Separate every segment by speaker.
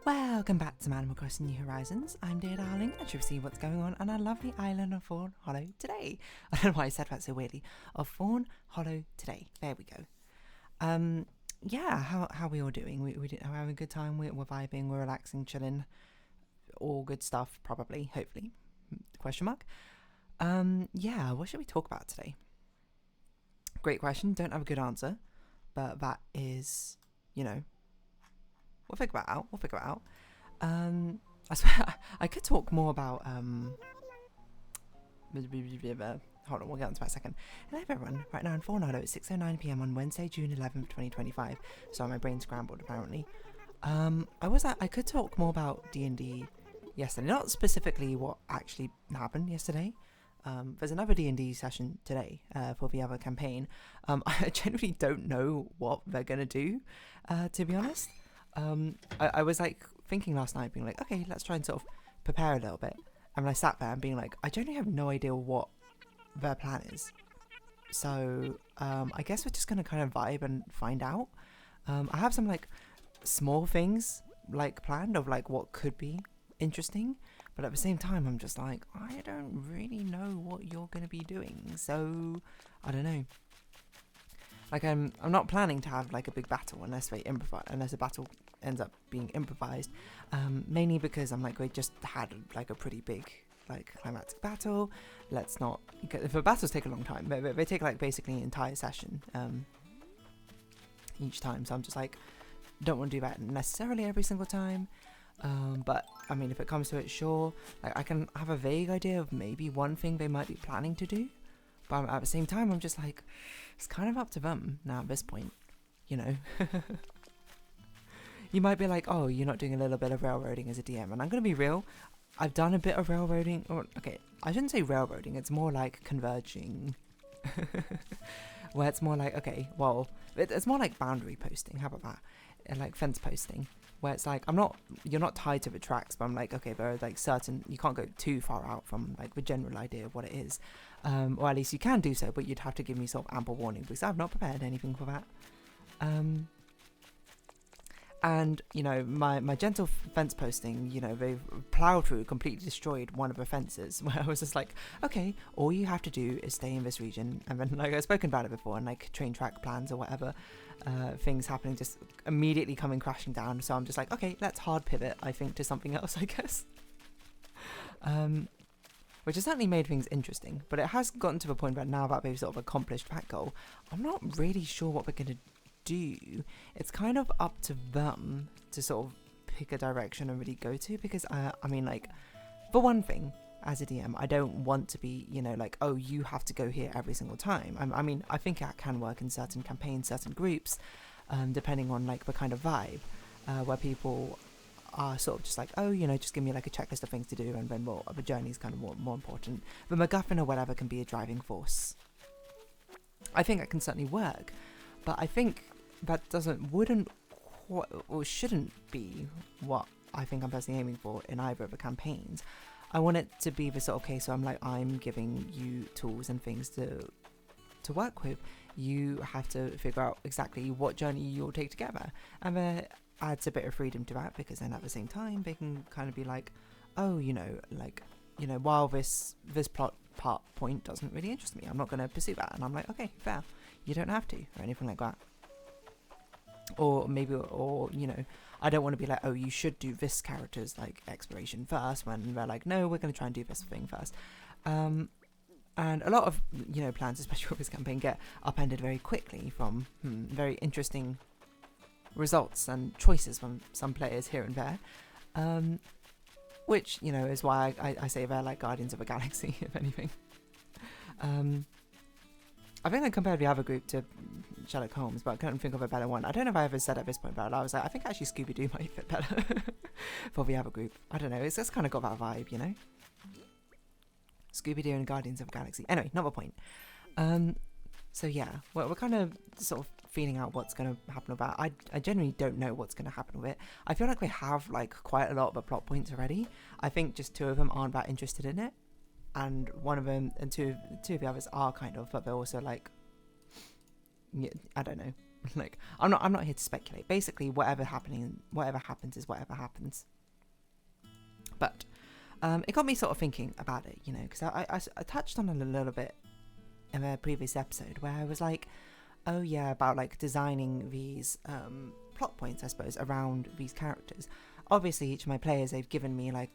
Speaker 1: Welcome back to Animal Crossing New Horizons. I'm dear darling, and you'll see what's going on our lovely island of Fawnhallow today. I don't know why I said that so weirdly. Of Fawnhallow today. There we go. Yeah, how are we all doing? We're having a good time. We're vibing. We're relaxing, chilling. All good stuff, probably, hopefully. Question mark. Yeah, what should we talk about today? Great question. Don't have a good answer, but that is, we'll figure it out. I swear, I could talk more about hold on, we'll get onto that in a second. Hello everyone, right now in Fawnhallow at 6:09 PM on Wednesday, June 11th, 2025. Sorry, my brain scrambled apparently. I could talk more about D&D yesterday, not specifically what actually happened yesterday. There's another D&D session today for the other campaign. I genuinely don't know what they're gonna do, to be honest. I was like thinking last night, being like, okay, let's try and sort of prepare a little bit. And when I sat there and being like, I genuinely have no idea what their plan is. So I guess we're just gonna kind of vibe and find out. I have some like small things like planned of like what could be interesting, but at the same time I'm just like, I don't really know what you're gonna be doing, so I don't know. Like I'm not planning to have like a big battle unless a battle ends up being improvised. Mainly because I'm like, we just had like a pretty big like climatic battle. Let's not. If the battles take a long time, they take like basically an entire session each time. So I'm just like, don't want to do that necessarily every single time. But I mean, if it comes to it, sure. Like I can have a vague idea of maybe one thing they might be planning to do. But at the same time, I'm just like, it's kind of up to them now at this point, You might be like, oh, you're not doing a little bit of railroading as a DM. And I'm going to be real. I've done a bit of railroading. Okay, I shouldn't say railroading. It's more like converging. Where it's more like, okay, well, it's more like boundary posting. How about that? Like fence posting. Where it's like, you're not tied to the tracks, but I'm like, okay, there are like certain, you can't go too far out from like the general idea of what it is. Or at least you can do so, but you'd have to give me sort of ample warning because I've not prepared anything for that. And, my gentle fence posting, they've plowed through, completely destroyed one of the fences where I was just like, okay, all you have to do is stay in this region. And then, like, I've spoken about it before, and like train track plans or whatever, things happening, just immediately coming crashing down. So I'm just like, okay, let's hard pivot, I think, to something else, I guess. Which has certainly made things interesting, but it has gotten to the point where now that they've sort of accomplished that goal, I'm not really sure what we're going to do. It's kind of up to them to sort of pick a direction and really go to, because I mean, like, for one thing, as a DM, I don't want to be, like, oh, you have to go here every single time. I mean, I think that can work in certain campaigns, certain groups, depending on like the kind of vibe, where people are sort of just like, oh, just give me like a checklist of things to do, and then the journey is kind of more important. The MacGuffin or whatever can be a driving force. I think that can certainly work, but I think that shouldn't be what I think I'm personally aiming for in either of the campaigns. I want it to be the sort of case where I'm like, I'm giving you tools and things to work with. You have to figure out exactly what journey you'll take together, and that adds a bit of freedom to that, because then at the same time they can kind of be like, oh, while this plot point doesn't really interest me, I'm not going to pursue that. And I'm like, okay, fair, you don't have to, or anything like that. Or maybe, I don't want to be like, oh, you should do this character's like exploration first, when they're like, no, we're going to try and do this thing first. And a lot of plans, especially with this campaign, get upended very quickly from very interesting results and choices from some players here and there, which is why I say they're like Guardians of the Galaxy, if anything. I think I compared the other group to Sherlock Holmes, but I couldn't think of a better one. I don't know if I ever said at this point, but I was like, I think actually Scooby-Doo might fit better for the other group. I don't know, it's just kind of got that vibe, Scooby-Doo and Guardians of the Galaxy. Anyway, not the point. So yeah, we're kind of sort of feeling out what's going to happen with that. I genuinely don't know what's going to happen with it. I feel like we have like quite a lot of the plot points already. I think just two of them aren't that interested in it, and one of them and two of the others are kind of, but they're also like, yeah, I don't know. Like, I'm not here to speculate. Basically, whatever happens is whatever happens. But it got me sort of thinking about it, you know, because I touched on it a little bit in a previous episode where I was like, oh yeah, about like designing these plot points, I suppose, around these characters. Obviously, each of my players, they've given me, like,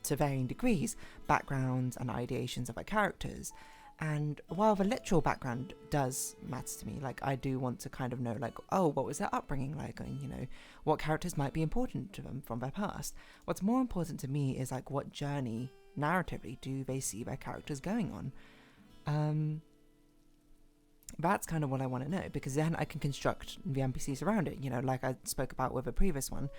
Speaker 1: to varying degrees, backgrounds and ideations of our characters. And while the literal background does matter to me, like, I do want to kind of know, like, oh, what was their upbringing like, and, you know, what characters might be important to them from their past. What's more important to me is, like, what journey, narratively, do they see their characters going on? That's kind of what I want to know, because then I can construct the NPCs around it, you know, like I spoke about with a previous one,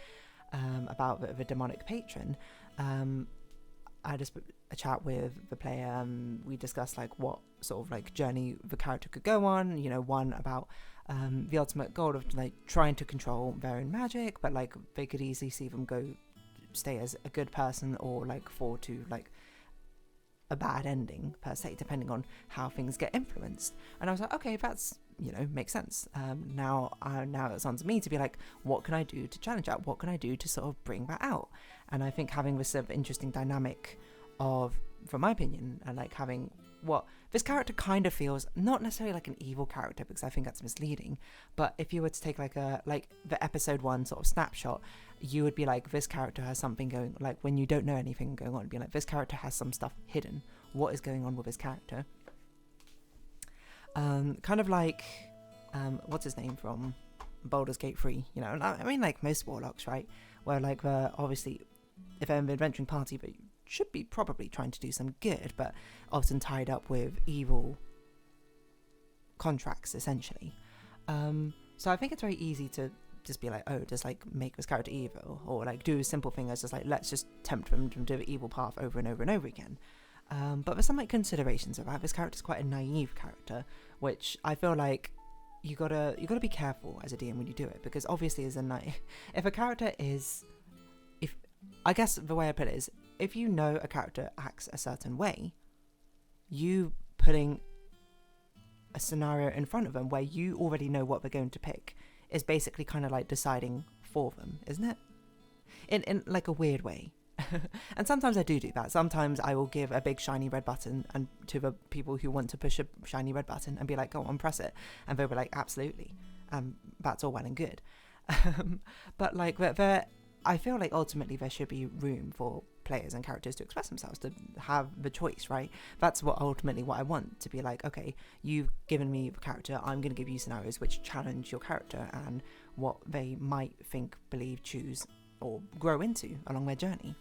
Speaker 1: about the demonic patron. I just a chat with the player, we discussed like what sort of like journey the character could go on, you know, one about the ultimate goal of like trying to control their own magic, but like they could easily see them stay as a good person or like fall to like a bad ending per se, depending on how things get influenced. And I was like, okay, that's, you know, makes sense. Now it's on to me to be like, what can I do to challenge that? What can I do to sort of bring that out? And I think having this sort of interesting dynamic of, from my opinion, like having what this character kind of feels, not necessarily like an evil character, because I think that's misleading, but if you were to take like the episode 1 sort of snapshot, you would be like, this character has something going, like when you don't know anything going on, be like, this character has some stuff hidden. What is going on with this character? Kind of like what's his name from Baldur's Gate 3, you know, I mean, like most warlocks, right, where like obviously if they're an adventuring party, but should be probably trying to do some good, but often tied up with evil contracts, essentially. So I think it's very easy to just be like, oh, just like make this character evil, or like do a simple thing as just like, let's just tempt them to do the evil path over and over and over again. But there's some like considerations of that. This character's quite a naive character, which I feel like you gotta be careful as a DM when you do it, because obviously if a character is, I guess the way I put it is, if you know a character acts a certain way, you putting a scenario in front of them where you already know what they're going to pick is basically kind of like deciding for them, isn't it? In like a weird way. And sometimes I do that. Sometimes I will give a big shiny red button and to the people who want to push a shiny red button and be like, go on, press it. And they'll be like, absolutely. That's all well and good. But like, I feel like ultimately there should be room for players and characters to express themselves, to have the choice, right? That's what I want, to be like, okay, you've given me a character, I'm going to give you scenarios which challenge your character and what they might think, believe, choose, or grow into along their journey.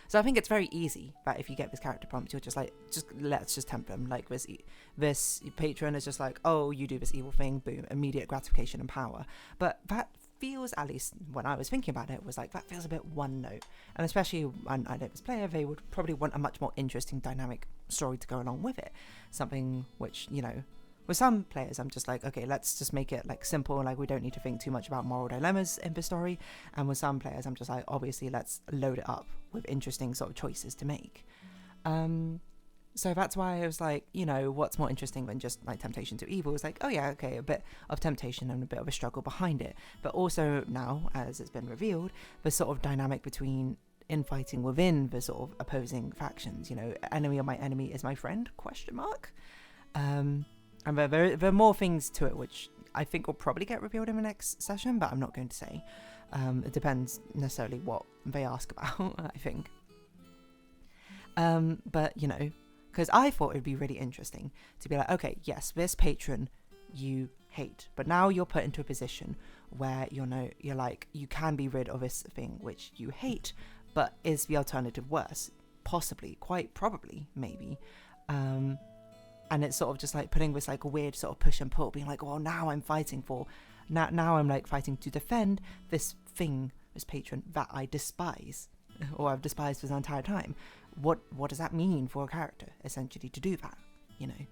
Speaker 1: So I think it's very easy that if you get this character prompt, you're just like, let's just tempt them. Like this patron is just like, oh, you do this evil thing, boom, immediate gratification and power. But that feels, at least when I was thinking about it, was like, that feels a bit one note. And especially when I know this player, they would probably want a much more interesting dynamic story to go along with it. Something which, you know, with some players, I'm just like, okay, let's just make it like simple, like we don't need to think too much about moral dilemmas in the story. And with some players, I'm just like, obviously, let's load it up with interesting sort of choices to make. So that's why I was like, you know, what's more interesting than just like temptation to evil? It's like, oh yeah, okay, a bit of temptation and a bit of a struggle behind it. But also now, as it's been revealed, the sort of dynamic between infighting within the sort of opposing factions, you know, enemy of my enemy is my friend, ? And there are more things to it, which I think will probably get revealed in the next session, but I'm not going to say. It depends necessarily what they ask about, I think. But, you know, because I thought it would be really interesting to be like, okay, yes, this patron you hate, but now you're put into a position where you're like, you can be rid of this thing which you hate, but is the alternative worse? Possibly, quite probably, maybe. And it's sort of just like putting this like weird sort of push and pull, being like, well, now I'm fighting now I'm like fighting to defend this thing, this patron that I despise, or I've despised for the entire time. What does that mean for a character, essentially, to do that, you know?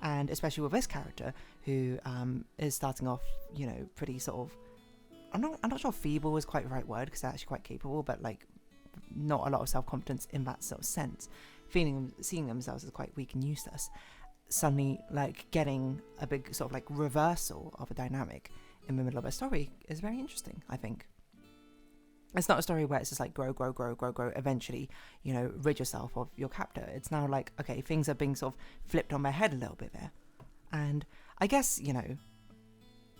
Speaker 1: And especially with this character who is starting off, you know, pretty sort of, I'm not sure feeble is quite the right word, because they're actually quite capable, but like not a lot of self-confidence in that sort of sense, seeing themselves as quite weak and useless. suddenly like getting a big sort of like reversal of a dynamic in the middle of a story is very interesting, I think. It's not a story where it's just like grow, eventually, you know, rid yourself of your captor. It's now like, okay, things are being sort of flipped on their head a little bit there. And I guess, you know,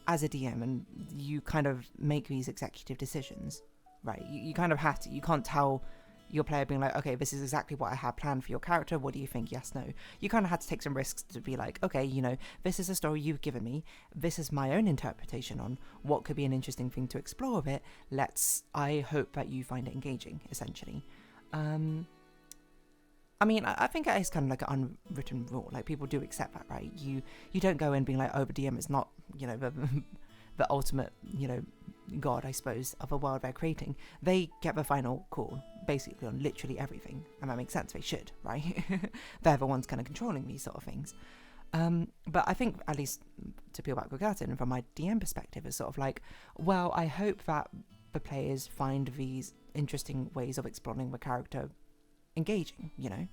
Speaker 1: as a DM, and you kind of make these executive decisions, right? You kind of have to. You can't tell your player being like, okay, this is exactly what I have planned for your character. What do you think? Yes, no. You kind of had to take some risks to be like, okay, you know, this is a story you've given me. This is my own interpretation on what could be an interesting thing to explore with it. I hope that you find it engaging, essentially. I mean, I think it is kind of like an unwritten rule. Like, people do accept that, right? You don't go in being like, oh, the DM is not, you know, the ultimate, you know, god, I suppose, of a world they're creating. They get the final call, basically, on literally everything. And that makes sense. They should, right? They're the ones kind of controlling these sort of things. But I think, at least to peel back the curtain, from my DM perspective, is sort of like, well, I hope that the players find these interesting ways of exploring the character engaging, you know,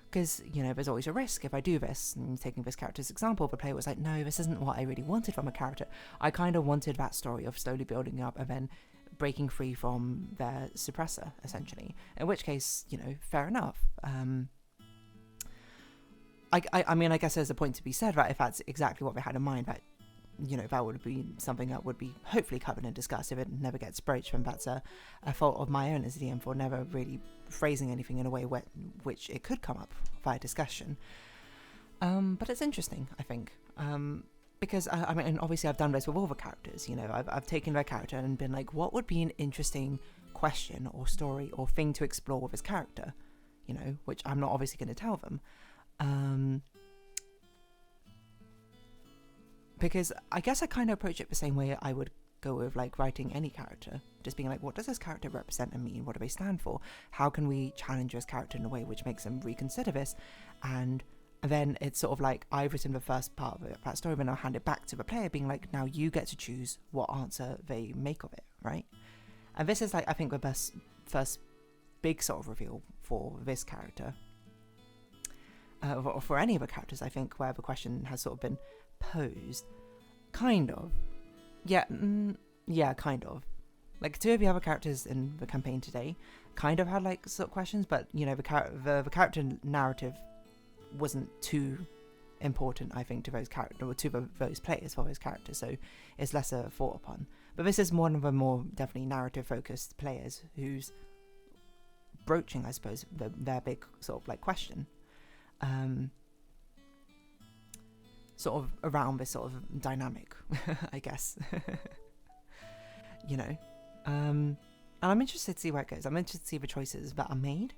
Speaker 1: because, you know, there's always a risk if I do this. And taking this character's example, the player was like, no, this isn't what I really wanted from a character. I kind of wanted that story of slowly building up and then breaking free from their suppressor, essentially, in which case, you know, fair enough. I mean, I guess there's a point to be said, right? If that's exactly what they had in mind, that, you know, that would be something that would be hopefully covered and discussed. If it never gets broached, then that's a fault of my own as a DM for never really phrasing anything in a way which it could come up via discussion. But it's interesting, I think, because I mean, obviously I've done this with all the characters. You know, I've taken their character and been like, what would be an interesting question or story or thing to explore with this character? You know, which I'm not obviously going to tell them. Because I guess I kind of approach it the same way I would go with like writing any character, just being like, what does this character represent and mean? What do they stand for? How can we challenge this character in a way which makes them reconsider this? And then it's sort of like, I've written the first part of that story, then I'll hand it back to the player, being like, now you get to choose what answer they make of it, right? And this is like, I think, the first big sort of reveal for this character, or for any of the characters, I think, where the question has sort of been posed, kind of. Yeah, kind of. Like, two of the other characters in the campaign today kind of had like sort of questions, but, you know, the character narrative wasn't too important, I think, to those characters, or to those players for those characters, so it's lesser thought upon. But this is one of the more definitely narrative focused players who's broaching, I suppose, their big sort of like question. Sort of around this sort of dynamic, I guess. You know, and I'm interested to see where it goes. I'm interested to see the choices that are made,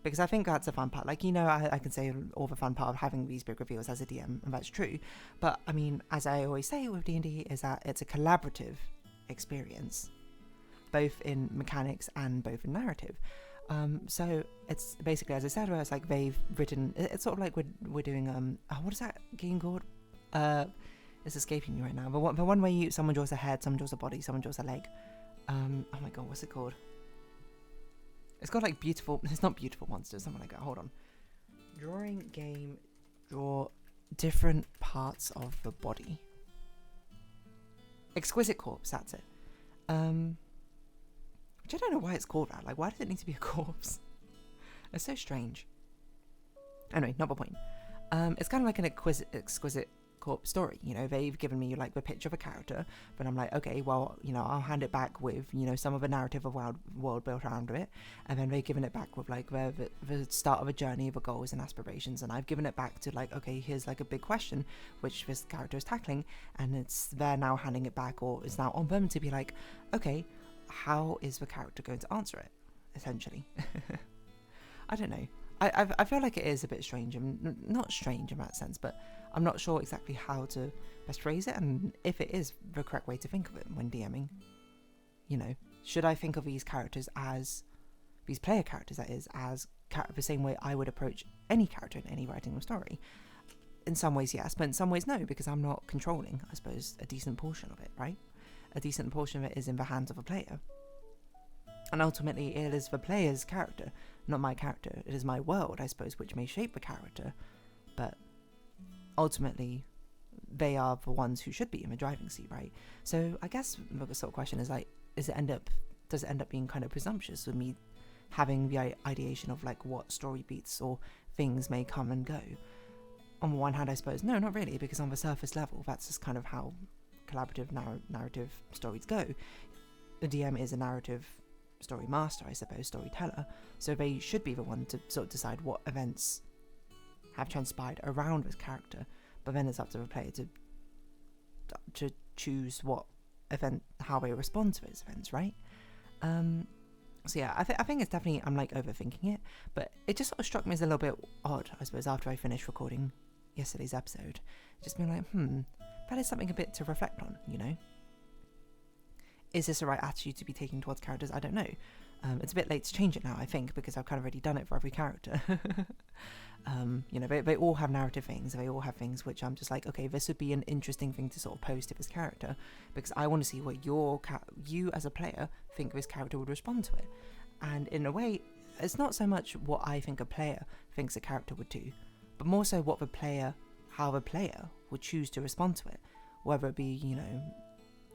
Speaker 1: because I think that's the fun part. Like, you know, I can say all the fun part of having these big reveals as a DM, and that's true. But I mean, as I always say with D&D, is that it's a collaborative experience, both in mechanics and both in narrative. So it's basically, as I said, where it's like they've written, it's sort of like we're doing, what is that game called? It's escaping me right now. But the one where someone draws a head, someone draws a body, someone draws a leg. Oh my god, what's it called? It's got like beautiful, it's not beautiful monsters, something like that. Hold on. Drawing game, draw different parts of the body. Exquisite Corpse, that's it. Which I don't know why it's called that. Like, why does it need to be a corpse? It's so strange. Anyway, not the point. It's kind of like an exquisite corpse story. You know, they've given me like the picture of a character, but I'm like, okay, well, you know, I'll hand it back with, you know, some of the narrative of world built around it, and then they've given it back with like the start of a journey, the goals and aspirations, and I've given it back to like, okay, here's like a big question which this character is tackling, and they're now handing it back, or it's now on them to be like, okay, how is the character going to answer it, essentially? I don't know. I feel like it is a bit strange, and not strange in that sense, but I'm not sure exactly how to best phrase it, and if it is the correct way to think of it when DMing. You know, should I think of these characters as, these player characters that is, as the same way I would approach any character in any writing or story? In some ways yes, but in some ways no, because I'm not controlling, I suppose, a decent portion of it, right? A decent portion of it is in the hands of a player. And ultimately, it is the player's character, not my character. It is my world, I suppose, which may shape the character. but ultimately they are the ones who should be in the driving seat, right? So I guess the sort of question is like, does it end up being kind of presumptuous with me having the ideation of like what story beats or things may come and go? On the one hand, I suppose no, not really, because on the surface level, that's just kind of how collaborative narrative stories go. The DM is a narrative story master, I suppose, storyteller, so they should be the one to sort of decide what events have transpired around this character, but then it's up to the player to choose what event, how they respond to those events, right? So yeah, I think it's definitely, I'm like overthinking it, but it just sort of struck me as a little bit odd, I suppose, after I finished recording yesterday's episode, just being like, that is something a bit to reflect on, you know? Is this the right attitude to be taking towards characters? I don't know. It's a bit late to change it now, I think, because I've kind of already done it for every character. You know, they all have narrative things. They all have things which I'm just like, okay, this would be an interesting thing to sort of post to this character, because I want to see what you as a player think this character would respond to it. And in a way, it's not so much what I think a player thinks a character would do, but more so how the player would choose to respond to it. Whether it be, you know,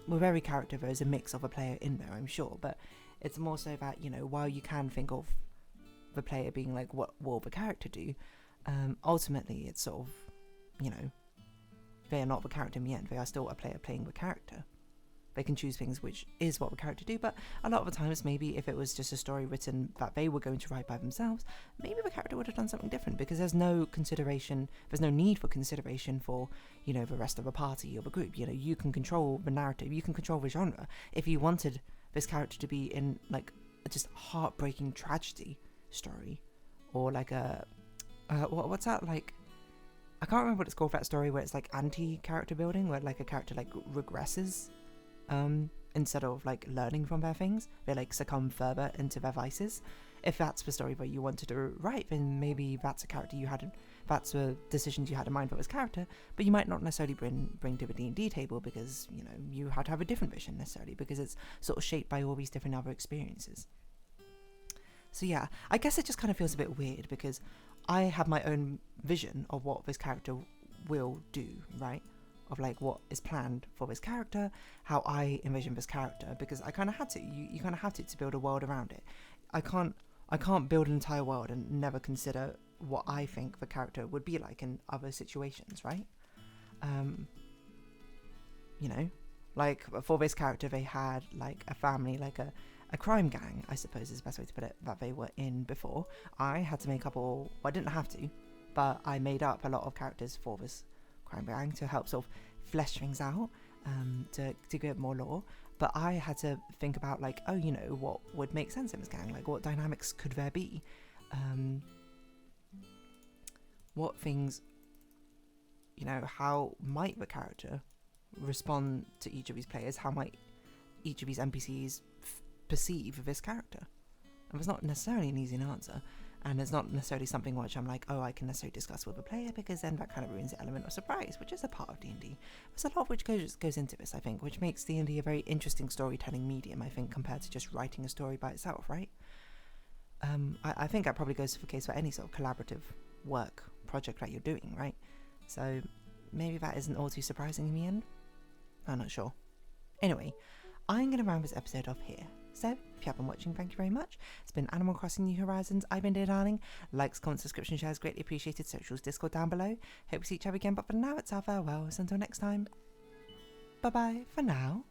Speaker 1: with every character there is a mix of a player in there, I'm sure, but it's more so that, you know, while you can think of the player being like, what will the character do, ultimately it's sort of, you know, they are not the character in the end. They are still a player playing the character. They can choose things which is what the character do, but a lot of the times, maybe if it was just a story written that they were going to write by themselves, maybe the character would have done something different, because there's no need for consideration for, you know, the rest of the party or the group. You know, you can control the narrative, you can control the genre. If you wanted this character to be in like a just heartbreaking tragedy story, or like a what's that, like, I can't remember what it's called, that story where it's like anti-character building, where like a character like regresses instead of like learning from their things, they like succumb further into their vices. If that's the story that you wanted to write, then maybe that's a character that's the decisions you had in mind for this character, but you might not necessarily bring to the D&D table, because, you know, you had to have a different vision necessarily, because it's sort of shaped by all these different other experiences. So yeah, I guess it just kind of feels a bit weird, because I have my own vision of what this character will do, right? Of like what is planned for this character, how I envision this character, because I kind of had to. You kind of have to build a world around it. I can't build an entire world and never consider what I think the character would be like in other situations, right? You know, like for this character, they had like a family, like a crime gang, I suppose is the best way to put it, that they were in before. I had to make up I didn't have to, but I made up a lot of characters for this crime gang to help sort of flesh things out, to give it more lore. But I had to think about like, oh, you know, what would make sense in this gang, like what dynamics could there be, what things, you know, how might the character respond to each of these players, how might each of these NPCs perceive this character. And it's not necessarily an easy answer, and it's not necessarily something which I'm like, oh, I can necessarily discuss with a player, because then that kind of ruins the element of surprise, which is a part of D&D. There's a lot which goes into this, I think, which makes D&D a very interesting storytelling medium, I think, compared to just writing a story by itself, right? I think that probably goes for the case for any sort of collaborative work project that you're doing, right? So maybe that isn't all too surprising in the end. I'm not sure. Anyway, I'm going to round this episode off here. So, if you have been watching, thank you very much. It's been Animal Crossing New Horizons. I've been Dear Darling. Likes, comments, subscription, shares, greatly appreciated. Socials, Discord down below. Hope we see each other again, but for now, it's our farewells. Until next time, bye-bye for now.